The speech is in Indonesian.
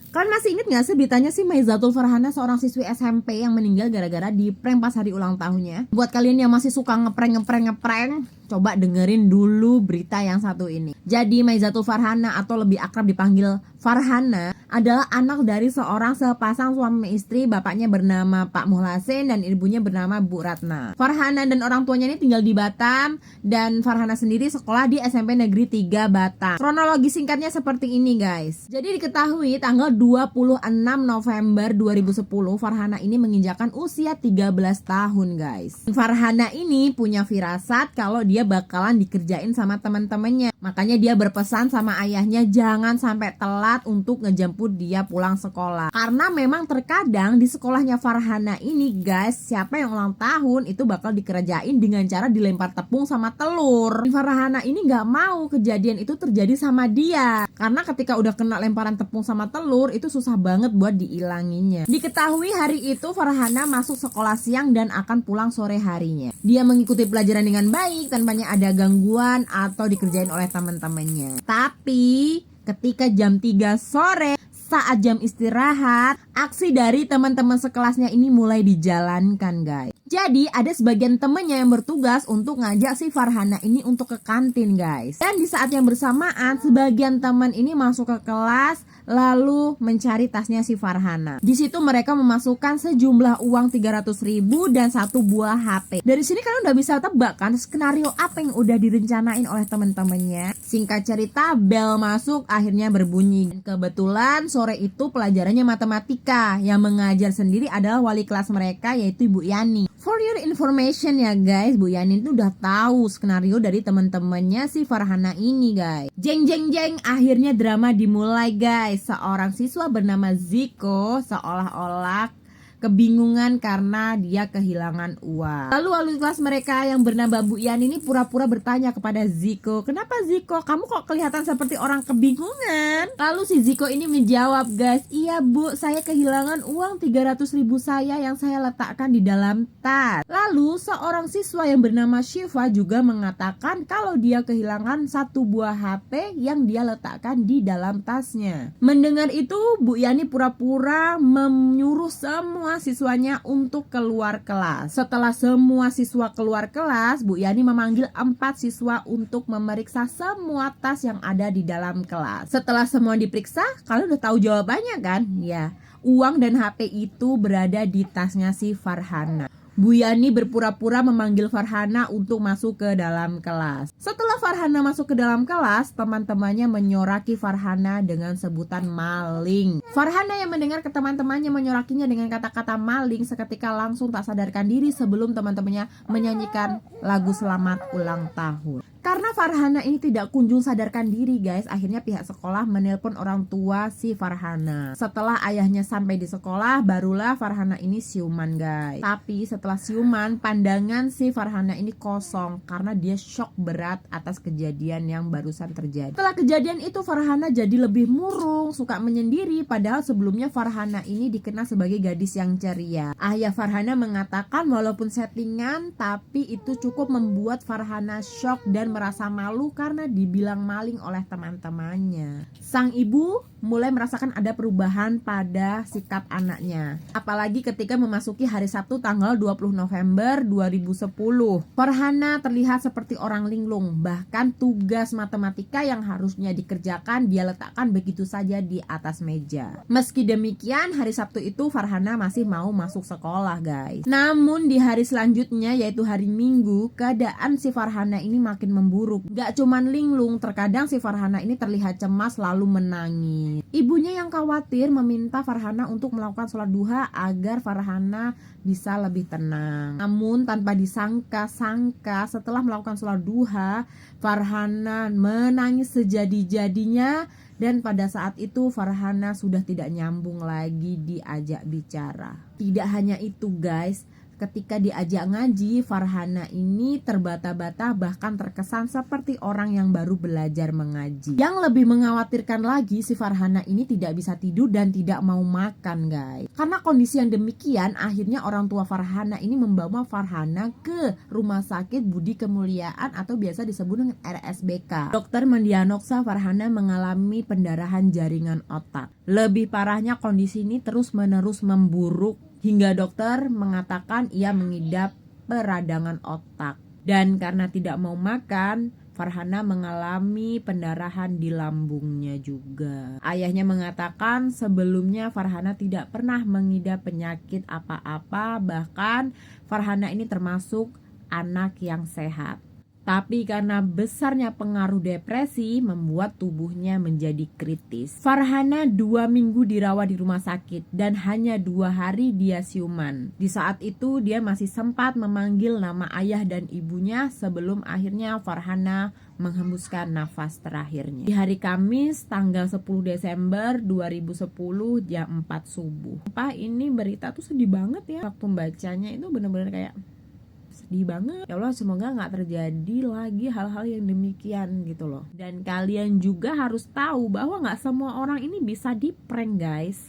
Kalian masih inget gak sih beritanya si Maizatul Farhana, seorang siswi SMP yang meninggal gara-gara di prank pas hari ulang tahunnya? Buat kalian yang masih suka ngeprank, coba dengerin dulu berita yang satu ini. Jadi Maizatul Farhana atau lebih akrab dipanggil Farhana adalah anak dari seorang sepasang suami istri. Bapaknya bernama Pak Muhsin dan ibunya bernama Bu Ratna. Farhana dan orang tuanya ini tinggal di Batam, dan Farhana sendiri sekolah di SMP Negeri 3 Batam. Kronologi singkatnya seperti ini guys. Jadi diketahui tanggal 26 November 2010 Farhana ini menginjakan usia 13 tahun guys. Farhana ini punya firasat kalau dia bakalan dikerjain sama teman-temannya. Makanya dia berpesan sama ayahnya jangan sampai telat untuk ngejemput dia pulang sekolah. Karena memang terkadang di sekolahnya Farhana ini guys, siapa yang ulang tahun itu bakal dikerjain dengan cara dilempar tepung sama telur. Farhana ini gak mau kejadian itu terjadi sama dia, karena ketika udah kena lemparan tepung sama telur itu susah banget buat diilanginya. Diketahui hari itu Farhana masuk sekolah siang dan akan pulang sore harinya. Dia mengikuti pelajaran dengan baik tanpanya ada gangguan atau dikerjain oleh teman-temannya. Tapi ketika jam 3 sore saat jam istirahat, aksi dari teman-teman sekelasnya ini mulai dijalankan guys. Jadi ada sebagian temennya yang bertugas untuk ngajak si Farhana ini untuk ke kantin guys. Dan di saat yang bersamaan sebagian teman ini masuk ke kelas lalu mencari tasnya si Farhana. Di situ mereka memasukkan sejumlah uang 300.000 dan satu buah HP. Dari sini kalian udah bisa tebak kan skenario apa yang udah direncanain oleh teman-temannya. Singkat cerita, bel masuk akhirnya berbunyi. Kebetulan sore itu pelajarannya matematika. Yang mengajar sendiri adalah wali kelas mereka yaitu Ibu Yani. For your information ya guys, Bu Yani itu udah tahu skenario dari teman-temannya si Farhana ini guys. Jeng jeng jeng, akhirnya drama dimulai guys. Seorang siswa bernama Ziko seolah-olah kebingungan karena dia kehilangan uang. Lalu wali kelas mereka yang bernama Bu Yani ini pura-pura bertanya kepada Ziko, "Kenapa Ziko? Kamu kok kelihatan seperti orang kebingungan?" Lalu si Ziko ini menjawab, "Guys, iya Bu, saya kehilangan uang 300.000 saya yang saya letakkan di dalam tas." Lalu seorang siswa yang bernama Syifa juga mengatakan kalau dia kehilangan satu buah HP yang dia letakkan di dalam tasnya. Mendengar itu, Bu Yani pura-pura menyuruh semua siswanya untuk keluar kelas. Setelah semua siswa keluar kelas, Bu Yani memanggil 4 siswa untuk memeriksa semua tas yang ada di dalam kelas. Setelah semua diperiksa, kalian udah tahu jawabannya kan? Ya, uang dan HP itu berada di tasnya si Farhana. Bu Yani berpura-pura memanggil Farhana untuk masuk ke dalam kelas. Setelah Farhana masuk ke dalam kelas, teman-temannya menyoraki Farhana dengan sebutan maling. Farhana yang mendengar ke teman-temannya menyorakinya dengan kata-kata maling, seketika langsung tak sadarkan diri sebelum teman-temannya menyanyikan lagu selamat ulang tahun. Karena Farhana ini tidak kunjung sadarkan diri guys, akhirnya pihak sekolah menelpon orang tua si Farhana. Setelah ayahnya sampai di sekolah, barulah Farhana ini siuman guys. Tapi setelah siuman, pandangan si Farhana ini kosong karena dia shock berat atas kejadian yang barusan terjadi. Setelah kejadian itu Farhana jadi lebih murung, suka menyendiri, padahal sebelumnya Farhana ini dikenal sebagai gadis yang ceria. Ayah Farhana mengatakan walaupun settingan, tapi itu cukup membuat Farhana shock dan merasa malu karena dibilang maling oleh teman-temannya. Sang ibu mulai merasakan ada perubahan pada sikap anaknya, apalagi ketika memasuki hari Sabtu tanggal 20 November 2010. Farhana terlihat seperti orang linglung, bahkan tugas matematika yang harusnya dikerjakan dia letakkan begitu saja di atas meja. Meski demikian, hari Sabtu itu Farhana masih mau masuk sekolah guys. Namun di hari selanjutnya yaitu hari Minggu, keadaan si Farhana ini makin memburuk. Gak cuman linglung, terkadang si Farhana ini terlihat cemas lalu menangis. Ibunya yang khawatir meminta Farhana untuk melakukan sholat duha agar Farhana bisa lebih tenang. Namun tanpa disangka-sangka setelah melakukan sholat duha, Farhana menangis sejadi-jadinya. Dan pada saat itu Farhana sudah tidak nyambung lagi diajak bicara. Tidak hanya itu guys, Ketika diajak ngaji, Farhana ini terbata-bata bahkan terkesan seperti orang yang baru belajar mengaji. Yang lebih mengkhawatirkan lagi, si Farhana ini tidak bisa tidur dan tidak mau makan, guys. Karena kondisi yang demikian, akhirnya orang tua Farhana ini membawa Farhana ke Rumah Sakit Budi Kemuliaan atau biasa disebut dengan RSBK. Dokter mendiagnosa Farhana mengalami pendarahan jaringan otak. Lebih parahnya, kondisi ini terus-menerus memburuk hingga dokter mengatakan ia mengidap peradangan otak. Dan karena tidak mau makan, Farhana mengalami pendarahan di lambungnya juga. Ayahnya mengatakan sebelumnya Farhana tidak pernah mengidap penyakit apa-apa, bahkan Farhana ini termasuk anak yang sehat. Tapi karena besarnya pengaruh depresi membuat tubuhnya menjadi kritis. Farhana 2 minggu dirawat di rumah sakit dan hanya 2 hari dia siuman. Di saat itu dia masih sempat memanggil nama ayah dan ibunya sebelum akhirnya Farhana menghembuskan nafas terakhirnya. Di hari Kamis tanggal 10 Desember 2010 jam 4 subuh. Ini berita tuh sedih banget ya. Waktu membacanya itu bener-bener kayak sedih banget. Ya Allah, semoga gak terjadi lagi hal-hal yang demikian gitu loh. Dan kalian juga harus tahu bahwa gak semua orang ini bisa di prank, guys.